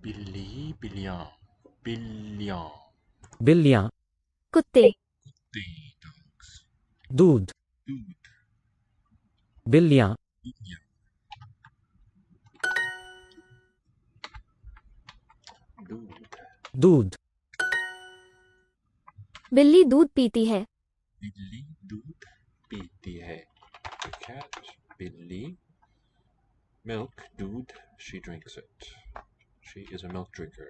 बिल्ली बिल्लियाँ बिल्लियाँ बिल्लियाँ कुत्ते कुत्ते dogs दूध दूध बिल्लियाँ बिल्लियाँ दूध दूध बिल्ली दूध पीती है बिल्ली दूध पीती है the cat बिल्ली milk दूध she drinks it she is a milk drinker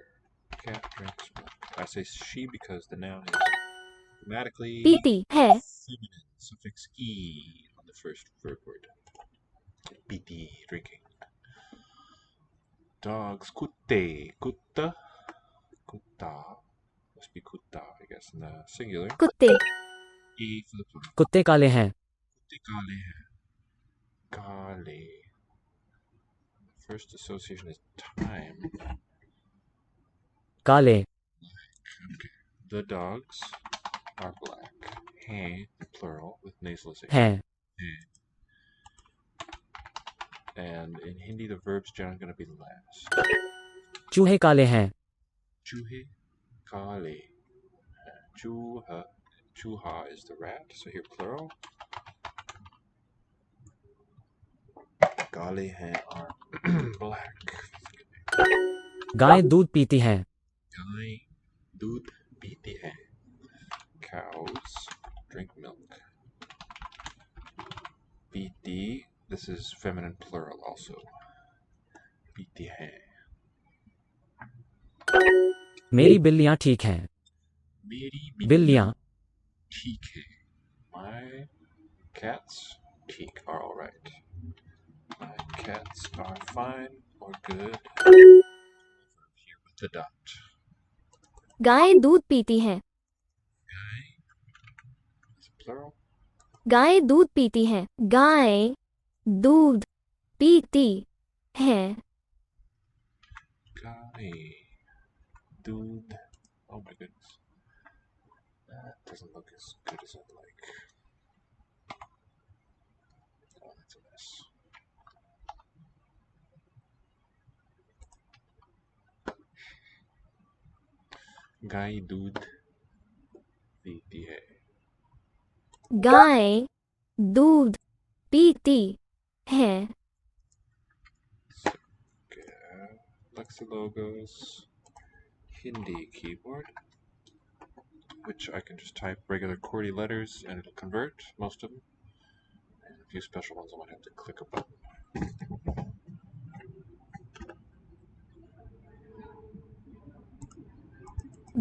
cat drinks milk I say she because the noun is grammatically पीती है feminine suffix e on the first verb word piti drinking dogs kutte kutta kutta must be kutta I guess in the singular कुत्ते e for the plural कुत्ते काले हैं kutte kale hai kale first association is time काले okay the dogs are black hain plural with nasalization हैं hain. And in Hindi, the verb's generally going to be last. चूहे काले हैं Chuhe kale. Chuha. Chuha is the rat, so here plural. Kale hain are black. गाय दूध पीती हैं Gai doodh peeti hai. Cows drink milk. Peeti, this is feminine plural also. Peeti hai. मेरी बिल्लियाँ ठीक हैं Meri बिल्लियाँ ठीक है. My cats ठीक are alright. My cats are fine or good. Here with the dot. गाय दूध पीती है Guy is plural. गाय दूध पीती है गाय दूध पीती है Guy. Dude. Oh my goodness. That doesn't look as good as I'd like. Oh, that's a mess. Guy दूध पीती है. गाय दूध पीती है So, Lexilogos Hindi keyboard, which I can just type regular QWERTY letters and it'll convert most of them. And a few special ones I might have to click a button.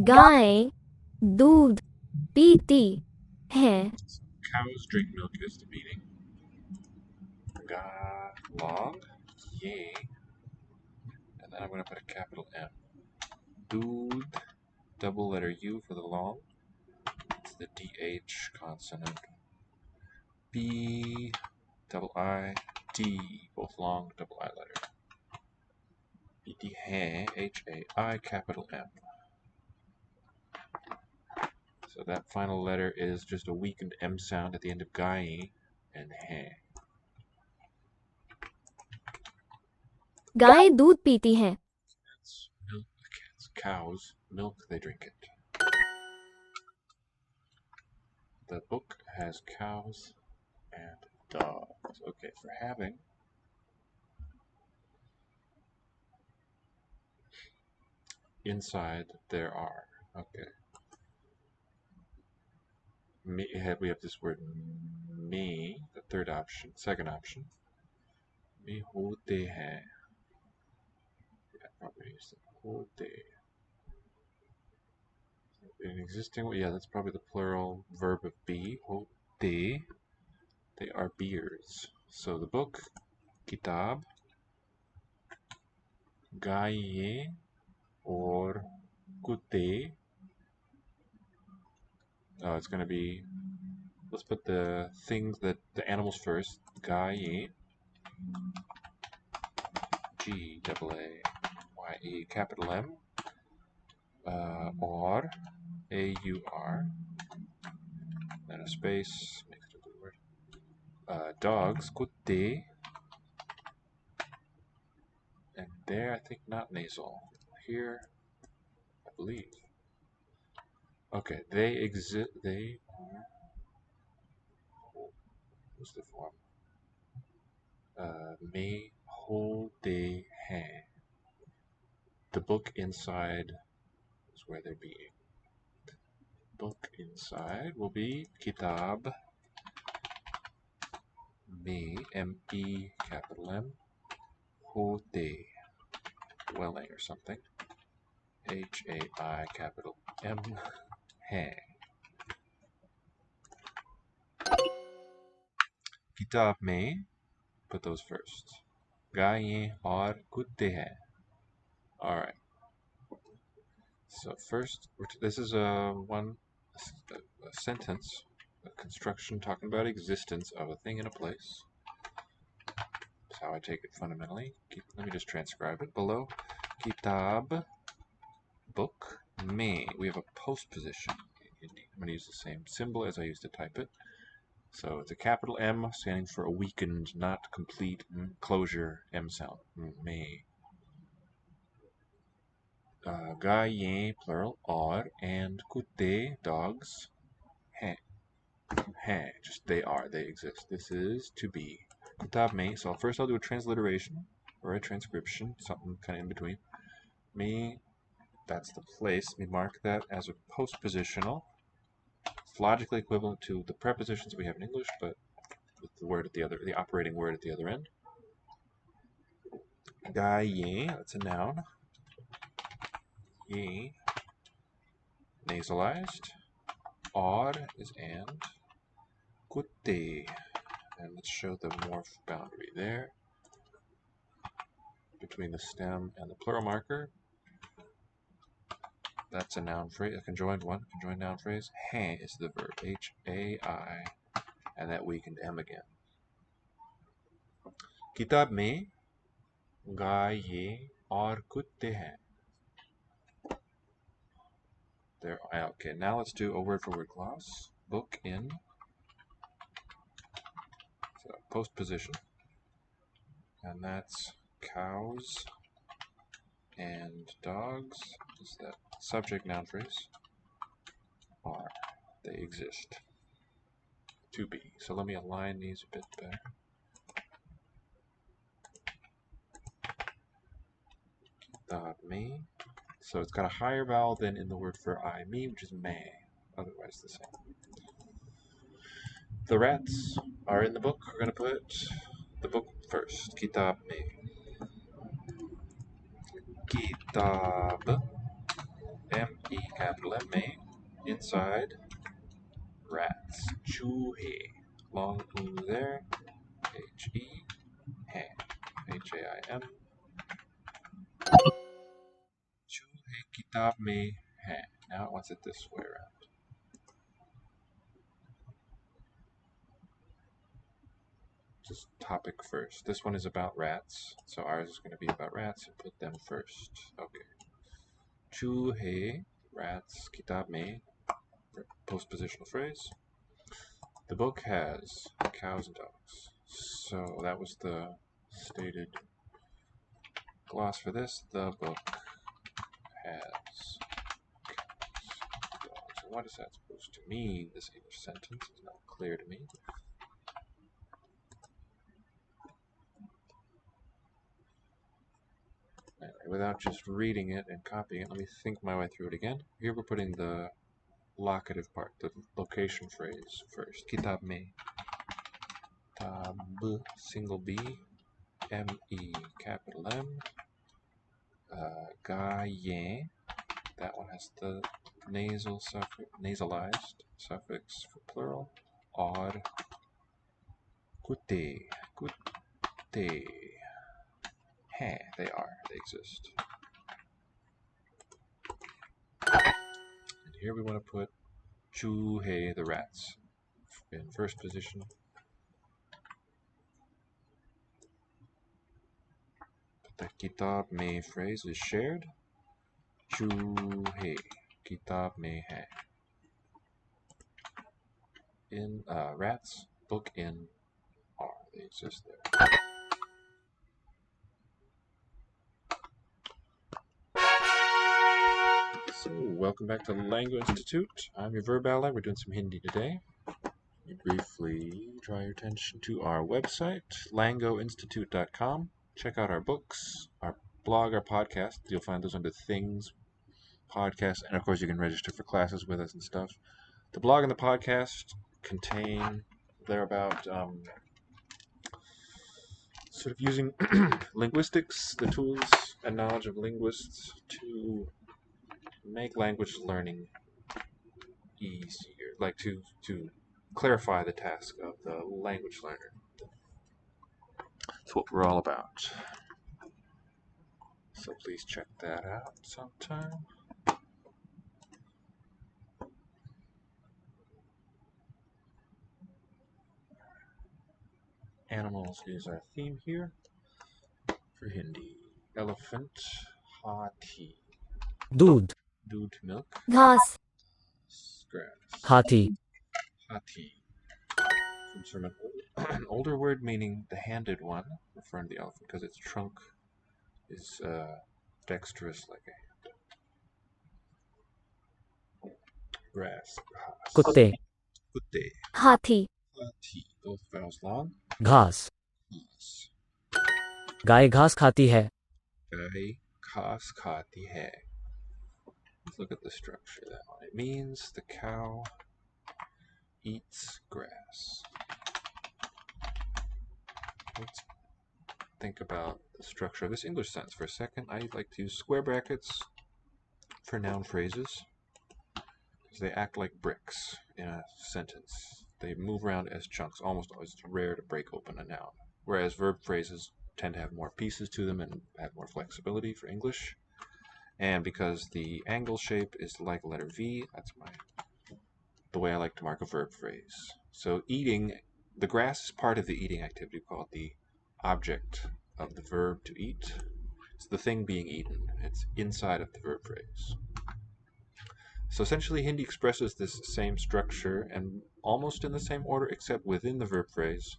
गाय दूध पीती है Cows drink milk is the meaning. Ga long, yay, and then I'm going to put a capital M. Dood, double letter U for the long. It's the DH consonant. B, double I, D, both long, double I letter. BD, H-A-I, capital M. So that final letter is just a weakened M sound at the end of gai and he. गाय दूध पीती है That's milk, cats, cows, milk, they drink it. The book has cows and dogs. Okay, for having, inside there are, okay. We have this word me, the third option, second option. Me hote hai. Yeah, probably use the hote. An existing, yeah, that's probably the plural verb of be, hote. They are beers. So the book, kitab, gaye, or kutte. Oh, it's going to be, let's put the things that, the animals first. Gaye, G-A-A-Y-E, capital M, or, A-U-R, then a space, makes it a good word. Dogs, kutte, and there I think not nasal. here, I believe. Okay, they exist. They are. What's the form? May hote hain. The book inside is where they're being. Book inside will be kitab me, M-E, capital M, hote, dwelling or something, H-A-I, capital M, hain. Kitab mein, put those first. Gayein aur kutte hain. Alright. So first, this is a sentence, a construction talking about existence of a thing in a place. That's how I take it fundamentally. Let me just transcribe it below. Kitab, book, me. We have a postposition. I'm going to use the same symbol as I used to type it. So it's a capital M standing for a weakened, not complete closure M sound. Me. Gayein, plural, aur, and kutte, dogs, hain. Hain, just they are, they exist. This is to be. Kitab mein. So first I'll do a transliteration or a transcription, something kind of in between. Me, that's the place. We mark that as a postpositional. It's logically equivalent to the prepositions we have in English, but with the word at the operating word at the other end. Gayein, that's a noun. Ye, nasalized. Aur is and. Kutte, and let's show the morph boundary there between the stem and the plural marker. That's a noun phrase, a conjoined one, conjoined noun phrase. Hain is the verb, H-A-I, and that weakened M again. Kitab mein gayein aur kutte hain. There. Okay, now let's do a word-for-word gloss. Book in. So postposition, and that's cows and dogs. Is that subject noun phrase? Are. They exist. To be. So let me align these a bit better. Kitab mein. So it's got a higher vowel than in the word for I, me, which is may. Otherwise the same. The rats are in the book. We're going to put the book first. Kitab mein. Kitab, M-E, capital M-A, inside, rats. Choohe, long U there, H-E, hain, H-A-I-M. Choohe kitab mein hain. Now it wants it this way around. Just topic first. This one is about rats, so ours is going to be about rats, and put them first. Okay. Choohe, rats, kitab mein, postpositional phrase. The book has cows and dogs. So that was the stated gloss for this. The book has cows and dogs. What is that supposed to mean? This English sentence is not clear to me. Anyway, without just reading it and copying it, let me think my way through it again. Here we're putting the locative part, the location phrase first. Kitab mein. Tab, single B, M-E, capital M. Gayein. That one has the nasal suffix, nasalized suffix for plural. Aur, kutte, kutte. Hain, they are, they exist. And here we want to put choohe, the rats, in first position. The kitab mein phrase is shared. Choohe, kitab mein hain. In rats, book in are, they exist there. So, welcome back to Lango Institute. I'm your VerbAlly. We're doing some Hindi today. Let me briefly draw your attention to our website, langoinstitute.com. Check out our books, our blog, our podcast. You'll find those under Things, Podcasts, and of course you can register for classes with us and stuff. The blog and the podcast they're about sort of using linguistics, the tools and knowledge of linguists to make language learning easier, like to clarify the task of the language learner. That's what we're all about. So please check that out sometime. Animals is our theme here for Hindi. Elephant, hathi. दूध, Doodh, milk. घास, Grass. हाथी, Hathi. Comes from an older word meaning the handed one, referring to the elephant because its trunk is dexterous like a hand. Grass. कुत्ते, Kutte. हाथी, Hathi. Both vowels long. घास, Yes. गाय घास खाती है, Gai घास खाती है. Let's look at the structure of that one. It means the cow eats grass. Let's think about the structure of this English sentence for a second. I like to use square brackets for noun phrases because they act like bricks in a sentence. They move around as chunks. Almost always, it's rare to break open a noun. Whereas verb phrases tend to have more pieces to them and have more flexibility for English. And because the angle shape is like a letter V, that's the way I like to mark a verb phrase. So eating, the grass is part of the eating activity. We call it the object of the verb to eat. It's the thing being eaten. It's inside of the verb phrase. So essentially Hindi expresses this same structure and almost in the same order, except within the verb phrase,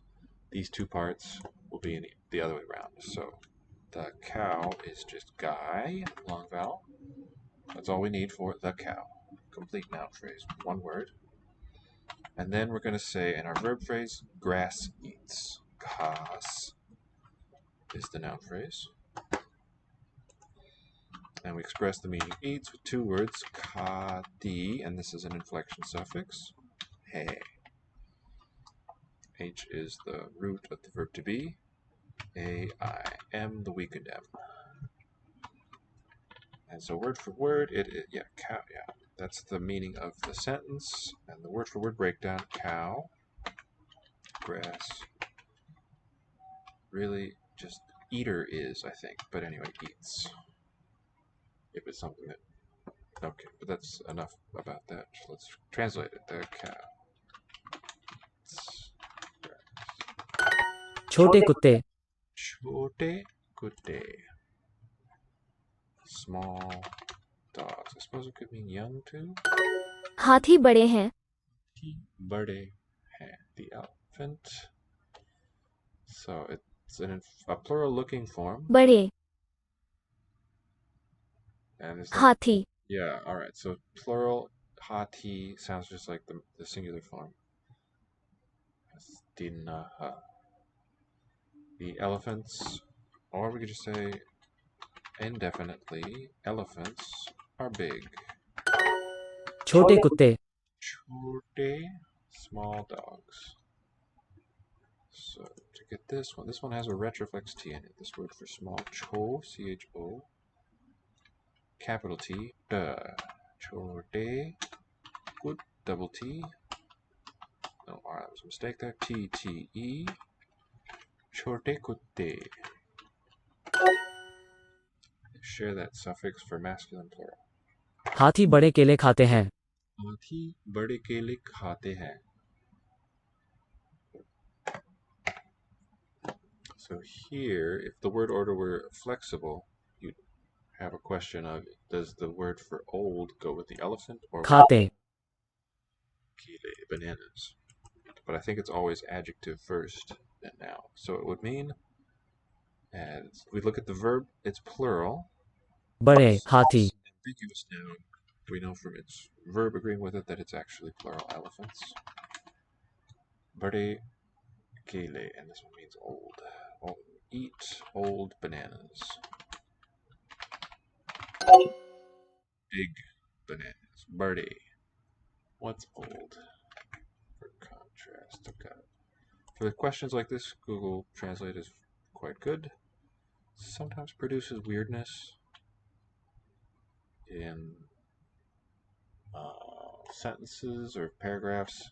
these two parts will be in the other way around. So the cow is just gai, long vowel. That's all we need for the cow. Complete noun phrase, one word. And then we're going to say in our verb phrase, grass eats. Ghas is the noun phrase. And we express the meaning eats with two words, khati, and this is an inflection suffix, he. H is the root of the verb to be, A, I, M, the weakened M. And so word for word, cow, that's the meaning of the sentence. And the word for word breakdown, cow, grass, really just eater is, I think, but anyway, eats. If it's something that, okay, but that's enough about that. Let's translate it. The cow. छोटे कुत्ते, Chote kutte. Small dogs. I suppose it could mean young too. हाथी बड़े हैं, Bade hai. The elephant. So it's a plural looking form. बड़े, And it's हाथी, yeah, alright. So plural hati sounds just like the singular form. Dinaha. The elephants, or we could just say indefinitely, elephants are big. छोटे कुत्ते, Chote, small dogs. So to get this one has a retroflex T in it. This word for small, cho, C-H-O, capital T, duh. Chote, good, double T. No, alright, that was a mistake there. T-T-E, chote kutte. Share that suffix for masculine plural. हाथी बड़े केले खाते हैं, हाथी बड़े केले खाते हैं. So here, if the word order were flexible, you'd have a question of, does the word for old go with the elephant or खाते, kile, bananas? But I think it's always adjective first, then noun. So it would mean, as we look at the verb, it's plural. बड़े हाथी, Ambiguous noun. we know from its verb agreeing with it that it's actually plural elephants. Bade kele, and this one means old. Eat old bananas. Big bananas. Bade. What's old? For contrast. Okay. For questions like this, Google Translate is quite good. Sometimes produces weirdness in sentences or paragraphs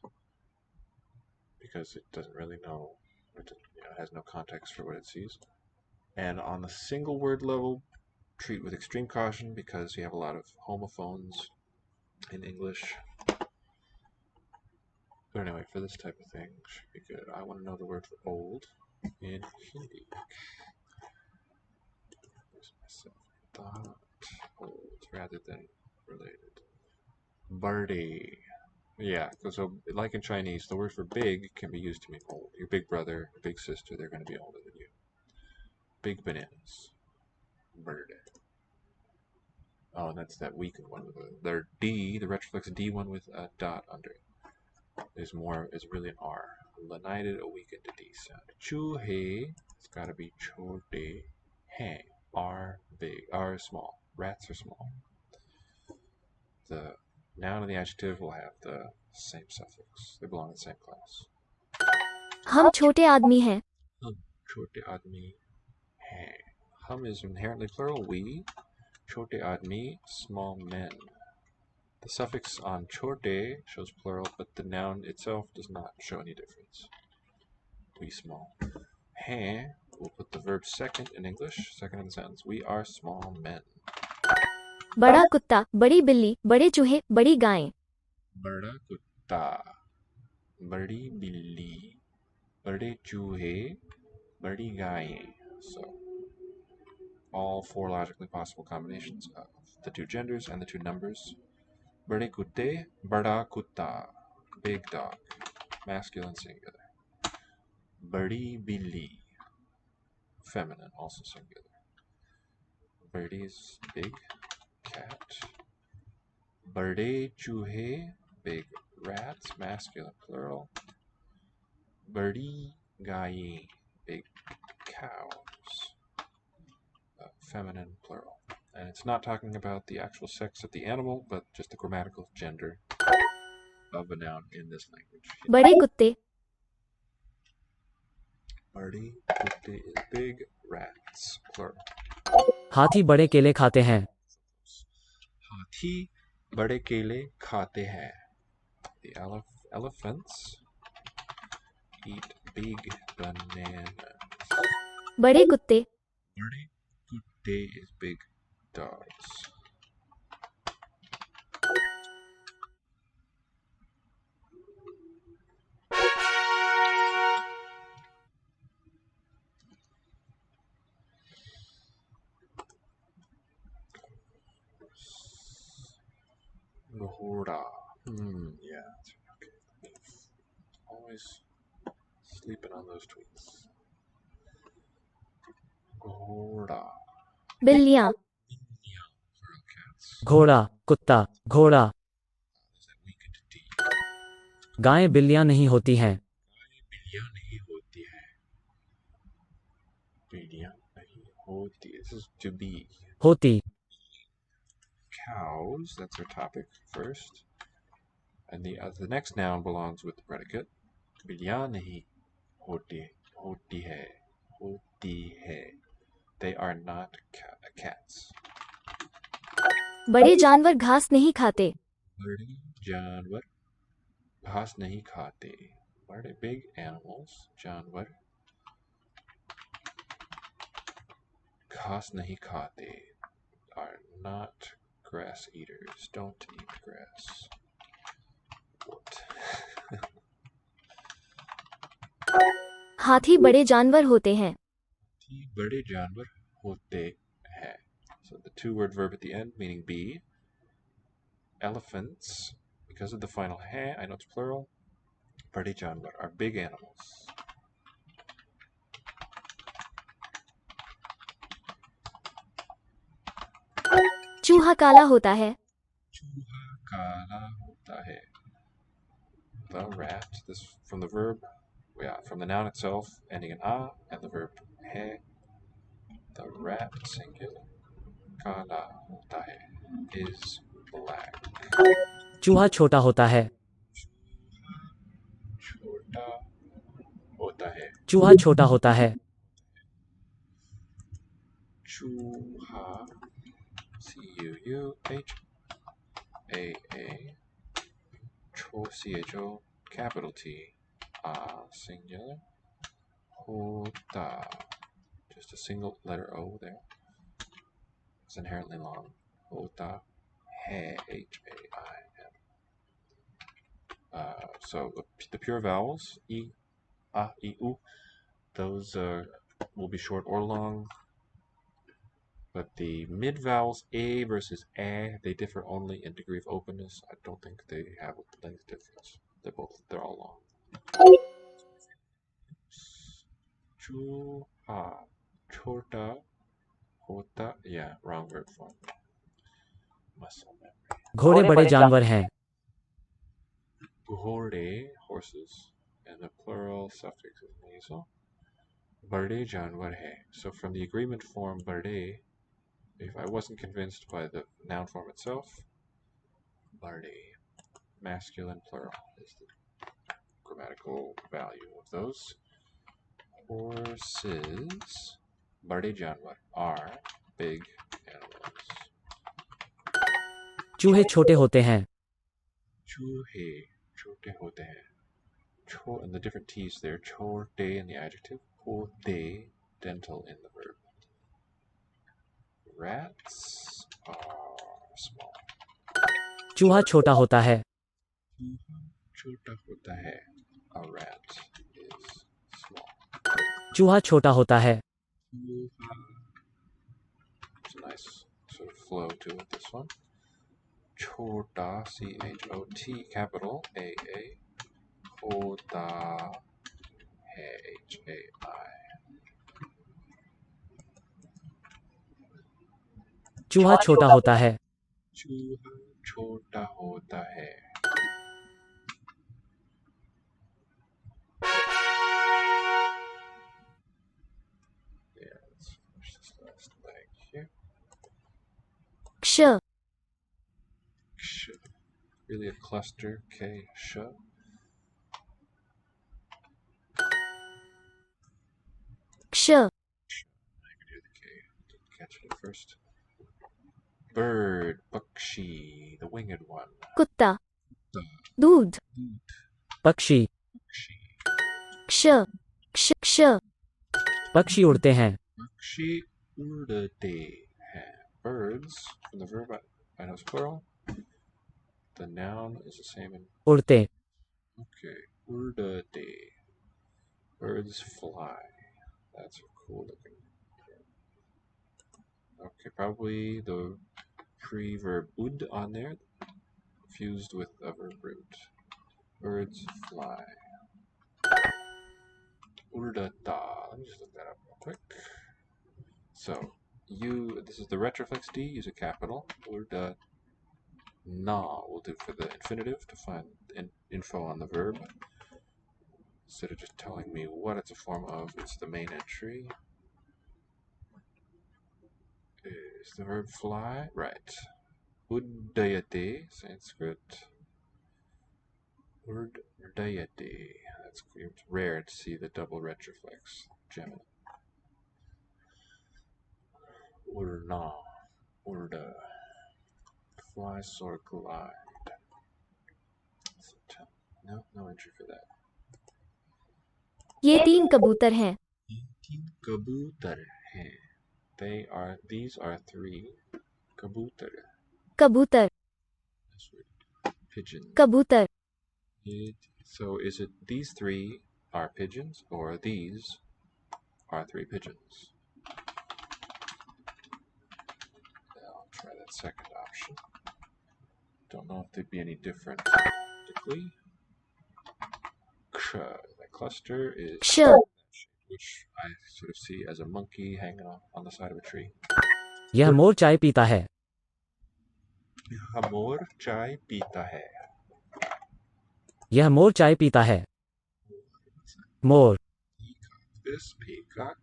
because it doesn't really know, or it has no context for what it sees. And on the single word level, treat with extreme caution because you have a lot of homophones in English. But anyway, for this type of thing, should be good. I want to know the word for old in Hindi. Thought old rather than related. Birthday. Yeah, so like in Chinese, the word for big can be used to mean old. Your big brother, your big sister, they're going to be older than you. Big bananas. Birthday. Oh, and that's that weakened one with the D, the retroflex D one with a dot under it. Is really an R. Lenited, a weakened D sound. Chu he, it's got to be chote hai. R big, R is small. Rats are small. The noun and the adjective will have the same suffix. They belong in the same class. हम छोटे आदमी हैं. Hum, chote admi hai. Hum is inherently plural. We. Chote admi, small men. The suffix on chote shows plural, but the noun itself does not show any difference. We small. Hai, we'll put the verb second in English, second in the sentence. We are small men. बड़ा कुत्ता, बड़ी बिल्ली, बड़े चूहे, बड़ी गायें. Bada kutta, badi billi, bade choohe, badi gaye. So, all four logically possible combinations of the two genders and the two numbers. Bade kutte, bada kutta, big dog, masculine singular. Badi billi, feminine, also singular. Birdie is big cat. Bade choohe, big rats, masculine plural. Birdie gaye, big cows, feminine plural. And it's not talking about the actual sex of the animal, but just the grammatical gender of a noun in this language. बड़े कुत्ते. Birdie kutte is big rats, plural. हाथी बड़े केले खाते हैं. हाथी बड़े केले खाते हैं. The elephants eat big bananas. बड़े कुत्ते. Bade kutte is big dogs. Ghora. Yeah. Okay. Always sleeping on those tweets. Ghora. बिल्लियाँ. Feral cats. घोड़ा, कुत्ता, घोड़ा. Is that weakened D? गायें बिल्लियाँ नहीं होती हैं. बिल्लियाँ नहीं होती है. बिल्लियाँ नहीं होती. This is to be. होती. Cows, that's our topic first. And the next noun belongs with the predicate. बिल्लियाँ नहीं होती है. They are not cats. बड़े जानवर घास नहीं खाते. बड़े जानवर घास नहीं खाते. बड़े big animals, जानवर घास नहीं खाते, are not grass eaters. Don't eat grass. What? हाथी बड़े जानवर होते हैं. बड़े जानवर होते हैं. So the two-word verb at the end meaning be. Elephants, because of the final hai, I know it's plural. Bade जानवर are big animals. चूहा काला होता है. चूहा काला होता है. The rat. This from the verb. Yeah, from the noun itself, ending in a, and the verb hai. The rat, singular. Kala hota hai is black. चूहा छोटा होता है. Chota hota hai. चूहा छोटा होता है. Chuha. C-U-U-H-A-A. C-H-O, capital T. Singular. Hota. Just a single letter O there. It's inherently long. Hota. Hai. H-A-I-M. So the pure vowels, I, A, I, U, those will be short or long. But the mid vowels, A versus A, they differ only in degree of openness. I don't think they have a length difference. They're all long. Chuha, chota, hota. Yeah, wrong verb form. Muscle memory. घोड़े बड़े जानवर हैं. Ghode, horses, and the plural suffix is nasal. Bade janwar hai. So from the agreement form bade, if I wasn't convinced by the noun form itself, bade, masculine plural, is the grammatical value of those. Horses, bade janwar, are big animals. चूहे छोटे होते हैं. Chuhe, chote hote hain. And the different T's there, chote in the adjective, hote, dental in the verb. Rats are small. चूहा छोटा होता है. Chota hota hai. A rat is small. चूहा छोटा होता है. It's a nice sort of flow to it, this one. Chota, C-H-O-T, capital A-A. Hota, H-A-I. चूहा छोटा होता है. Chuha chota hota hai. Yeah, let's finish this last leg here. क्ष Sh. Really a cluster, K, sh. क्ष I could hear the K. Didn't catch it at first. Bird, bakshi, the winged one. कुत्ता The दूध पक्षी. bakshi. क्ष क्ष क्ष पक्षी उड़ते हैं. Bakshi urdate. Birds, from the verb, I know it's plural. The noun is the same in, उड़ते. okay, urdate. Birds fly. That's cool looking. Okay, probably the pre-verb ud on there, fused with a verb root. Birds fly. Urdata. Let me just look that up real quick. So, this is the retroflex D, use a capital. Urda na will do for the infinitive to find info on the verb. Instead of just telling me what it's a form of, it's the main entry. Is the verb fly? Right. Uddayate, Sanskrit. Uddayate. That's it's rare to see the double retroflex. Gemini. Urna. Urda. Fly, soar, glide. No entry for that. ये 3 कबूतर हैं. Kabutar hai. These are 3 kabutar. कबूतर Pigeons. कबूतर So is it these 3 are pigeons or these are 3 pigeons? I'll try that second option. Don't know if they'd be any different practically. The cluster is क्ष which I sort of see as a monkey hanging on the side of a tree. यह मोर चाय पीता है. यह मोर चाय पीता है. यह मोर चाय पीता है. मोर. This peacock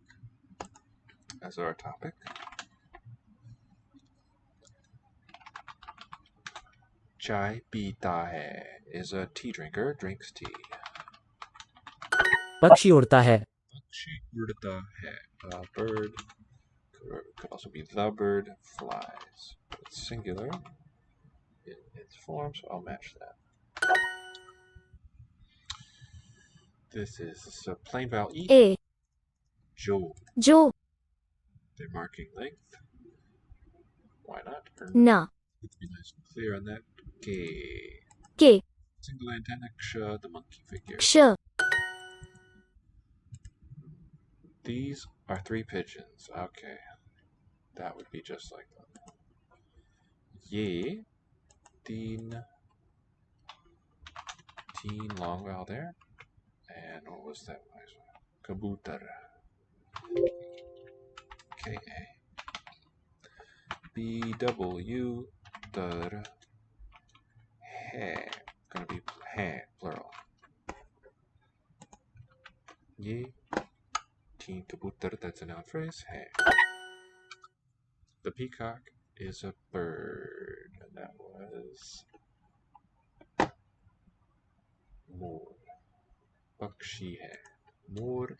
as our topic. Chai pita hai is a tea drinker, drinks tea. पक्षी उड़ता है. Pakshi udta hai. A bird could also be the bird flies. It's singular in its form, so I'll match that. This is a plain vowel E. A. Jo. जो. They're marking length. Why not? ना. Let's be nice and clear on that. K. के. Single antenna, ksha, the monkey figure. क्ष. These are three pigeons. Okay. That would be just like that. Ye. Teen. Teen, long vowel there. And what was that? Kabutar. K-A. B-W. Dar. Hai. Gonna be hai, plural. Ye. Teen kabutar, that's a noun phrase. Hai. The peacock is a bird. And that was Moor. Bakshi hai. Moor.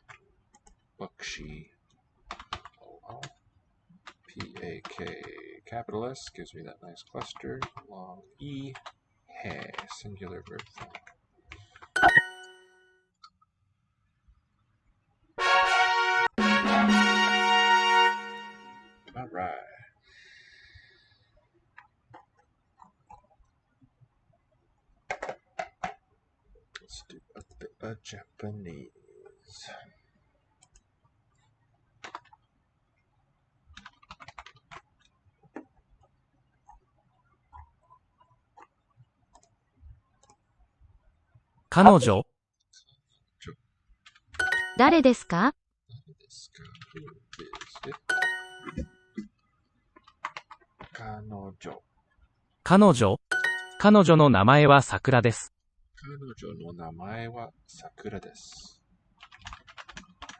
Bakshi. O-O. P-A-K. Capital S gives me that nice cluster. Long E. Hai. Singular verb form. All right. Let's do a bit of Japanese.彼女. 誰ですか? Who is it? 彼女. 彼女. 彼女の名前は桜です。彼女の名前は桜です。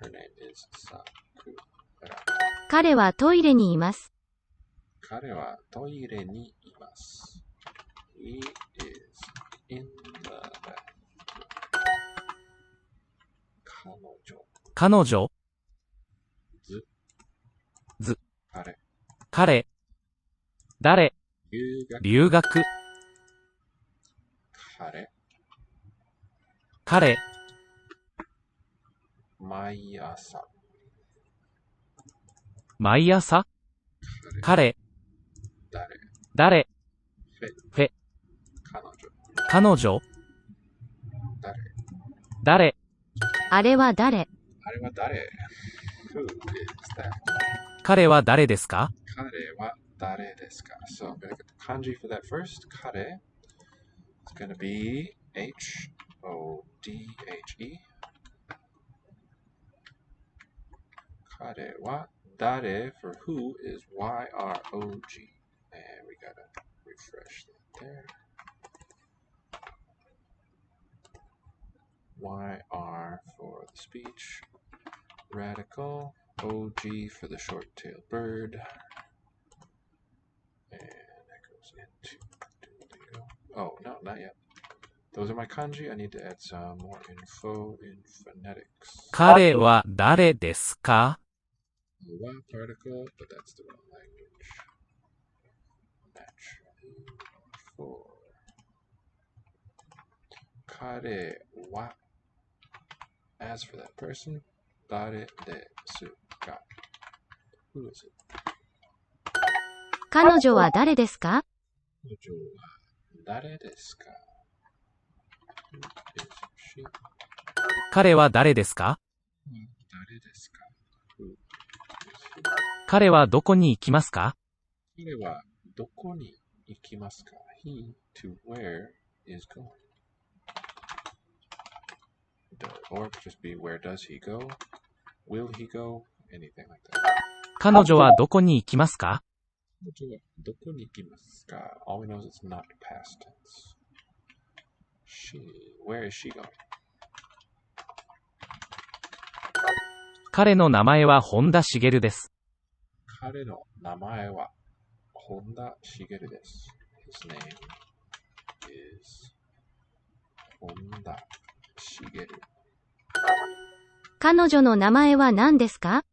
Her name is Sakura. 彼はトイレにいます。彼はトイレにいます。He is in the bathroom. 彼女. ず. 彼. 誰. 留学. 彼. 毎朝。毎朝. 彼. 誰. フェ. 彼女. 誰. あれは誰? あれは誰? Who is that? 彼は誰ですか? 彼は誰ですか? So I'm going to get the kanji for that first. 彼 is going to be H-O-D-H-E. 彼は誰 for who is Y-R-O-G. And we got to refresh that there. Y-R for the speech. Radical. O-G for the short-tailed bird. And that goes into Duolingo. Oh, no, not yet. Those are my kanji. I need to add some more info in phonetics. 彼は誰ですか? Wa particle, but that's the wrong language. Match for 彼は as for that person, 誰ですか? Who is it? 彼女は誰ですか? 彼女は誰ですか? Who is she? 彼は誰ですか? 誰ですか? Who is he? 彼はどこに行きますか? 彼はどこに行きますか? He to where is going. Or it could just be where does he go? Will he go? Anything like that. 彼女はどこに行きますか?彼女はどこに行きますか? All we know is it's not past tense. Where is she going? 彼の名前は本田茂です。彼の名前は本田茂です。His name is 本田茂。彼女の名前は何ですか？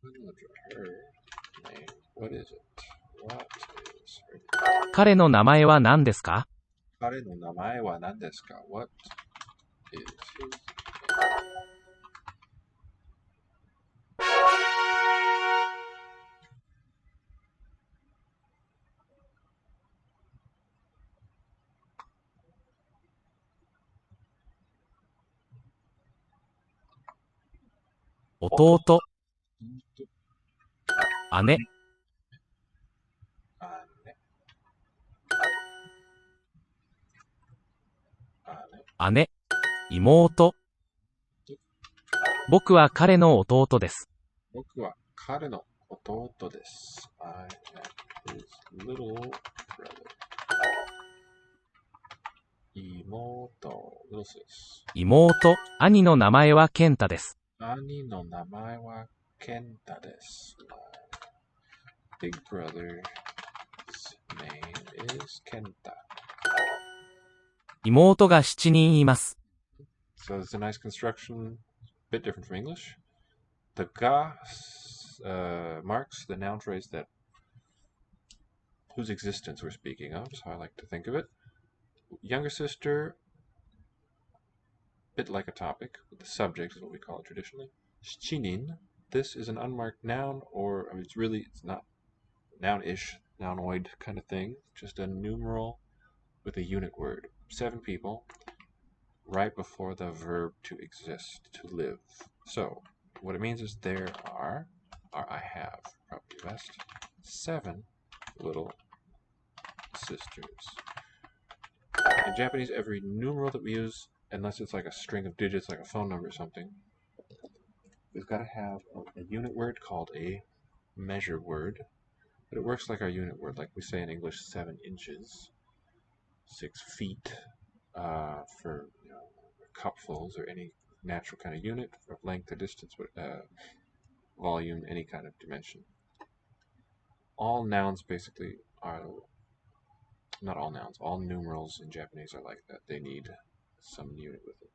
彼女 her name. What is it? What is her name? 彼の名前は何ですか？彼の名前は何ですか? What is his name? 弟、姉、姉、妹。僕は彼の弟です。僕は彼の弟です。I am his little brother. 妹、little sis. 妹、兄の名前は健太です。兄の名前は健太です。My big brother's name is 健太。妹が7人います。So it's a nice construction, a bit different from English. The ga marks the noun phrase that whose existence we're speaking of, so I like to think of it. Younger sister, bit like a topic, but the subject is what we call it traditionally. Shchinin, this is an unmarked noun, or I mean, it's not noun-ish, nounoid kind of thing, just a numeral with a unit word. 7 people, right before the verb to exist, to live. So, what it means is there are, or I have, probably best, 7 little sisters. In Japanese, every numeral that we use, unless it's like a string of digits, like a phone number or something, we've got to have a unit word called a measure word. But it works like our unit word, like we say in English, 7 inches, 6 feet, for cupfuls or any natural kind of unit of length or distance, volume, any kind of dimension. All nouns basically are, not all nouns, all numerals in Japanese are like that. They need some unit with it.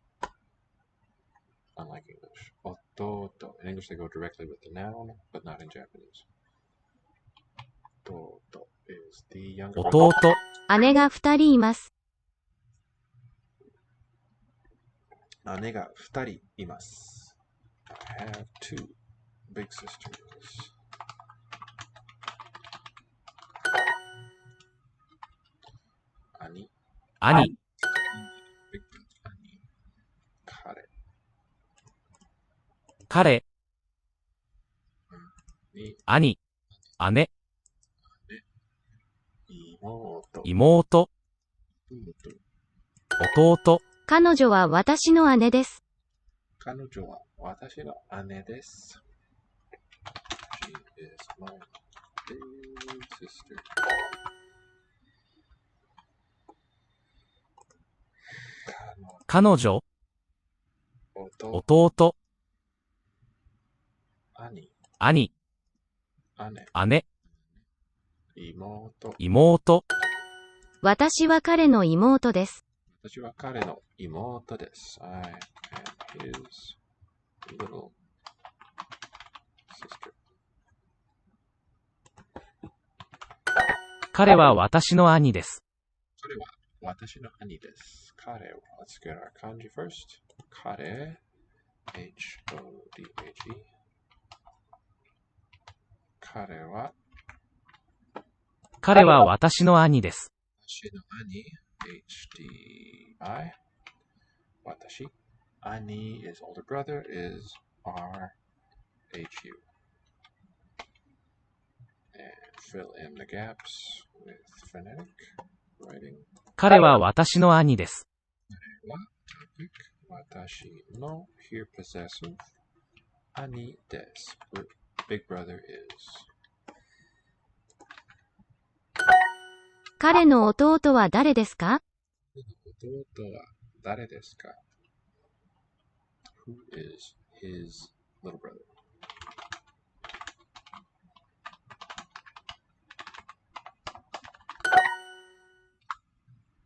Unlike English. Ototo. In English they go directly with the noun, but not in Japanese. Toto is the younger brother. 弟、姉が2人います。姉が2人います。I have 2 big sisters. 兄。兄、big brother 兄。彼。彼、に。兄、姉、妹。妹、弟。彼女は私の姉です。彼女は私の姉です。She is my big sister. 彼女、弟、兄、兄、姉、姉、妹。妹。私は彼の妹です。私は彼の妹です。I am his little sister. 彼は私の兄です。彼は私の兄です。彼は、let's get our kanji first. 彼、H-O-D-H-E. 彼は私の兄です。私の兄、H-D-I. 私。兄 is older brother, is R-H-U. And fill in the gaps with phonetic writing. 彼は私の兄です。彼は topic 私の here possessive 兄です。Big brother is 彼の弟は誰ですか？弟は誰ですか? Who is his little brother?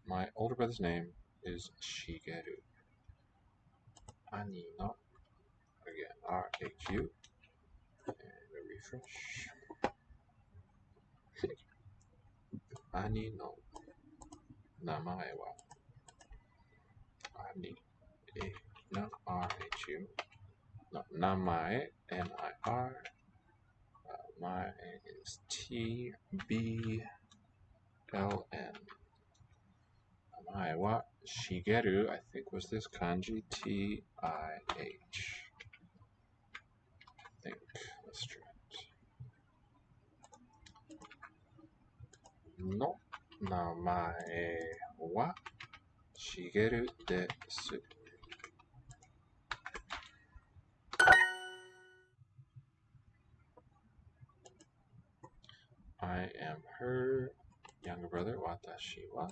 My older brother's name is Shigeru. Ani no, again, R-H-U, and refresh. Ani no namae wa, Ani, no, R-H-U, no, namae, N-I-R, my is T-B-L-N. Namae wa Shigeru, I think, was this kanji, T-I-H. I think, let's try it. No, namae wa Shigeru desu. I am her younger brother, watashi wa.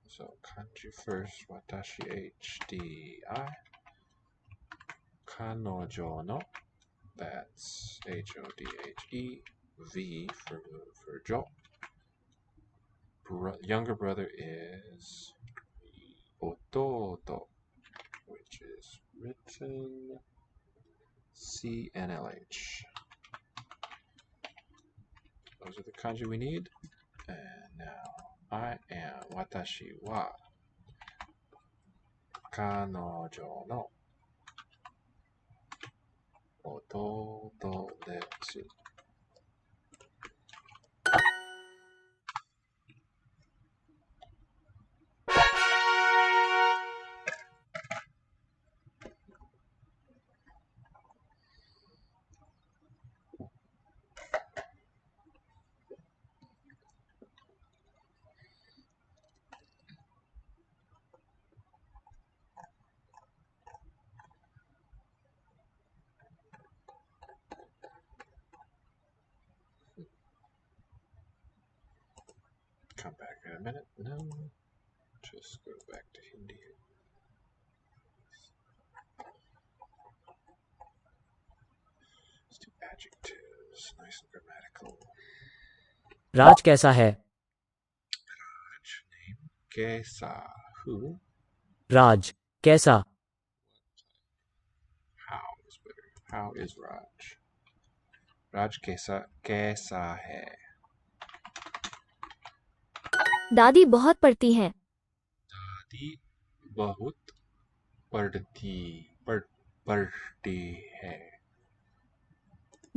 So kanji first, watashi, H-D-I. Kanojo no, that's H-O-D-H-E. V for jo. Younger brother is ototo, which is written C-N-L-H. Those are the kanji we need. And now I am watashi wa kanojo no ototo desu. Come back in a minute. No, just go back to Hindi. Let's do adjectives, nice and grammatical. राज कैसा है? Raj, name, kaisa, who, राज कैसा? how is better. How is Raj? Raj kaisa hai? दादी बहुत पढ़ती हैं। दादी बहुत पढ़ती है।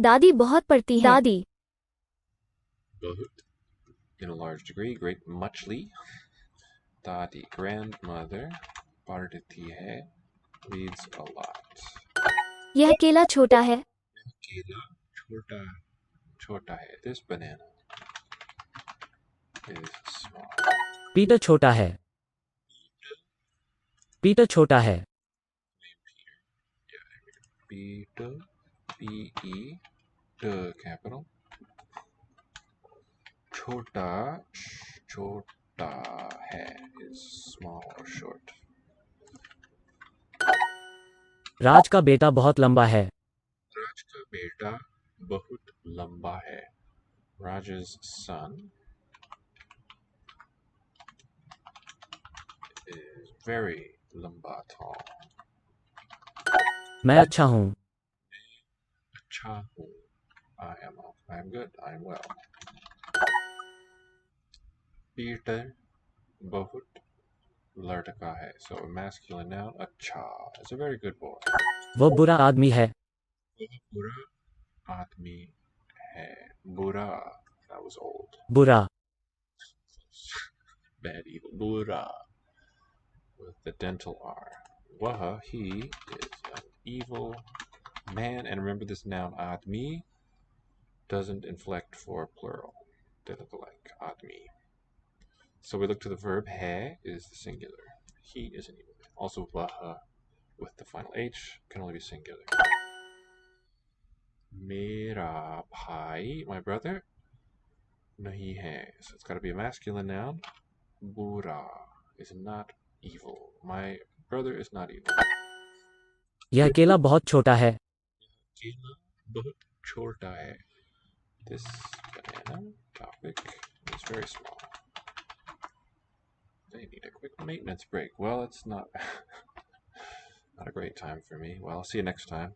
दादी बहुत पढ़ती हैं। दादी बहुत, in a large degree, great, muchly. Dadi, grandmother, पढ़ती है, reads a lot. यह केला छोटा है। केला छोटा है. This banana is small. Peter छोटा है। पीटर छोटा है। Peter, P-E, the capital. Chota hai is small or short. राज का बेटा बहुत लंबा है। राज का बेटा बहुत लंबा है. Raj's son is very lamba, tall. मैं अच्छा हूँ। अच्छा हूँ. I am good. I am well. Peter बहुत लड़का है. So a masculine noun, अच्छा. It's a very good boy. वो बुरा आदमी है। वह बुरा आदमी है. बुरा, that was old. बुरा Bad, evil. Buddha with the dental R. Waha, he is an evil man. And remember this noun, admi, doesn't inflect for plural. They look alike, admi. So we look to the verb, he is the singular. He is an evil man. Also, waha with the final H can only be singular. Mera bhai, my brother, nahi hai. So it's got to be a masculine noun. Bura is not evil. My brother is not evil. यह केला बहुत छोटा है. Kela bahut chota hai. This banana topic is very small. They need a quick maintenance break. Well, it's not not a great time for me. Well, I'll see you next time.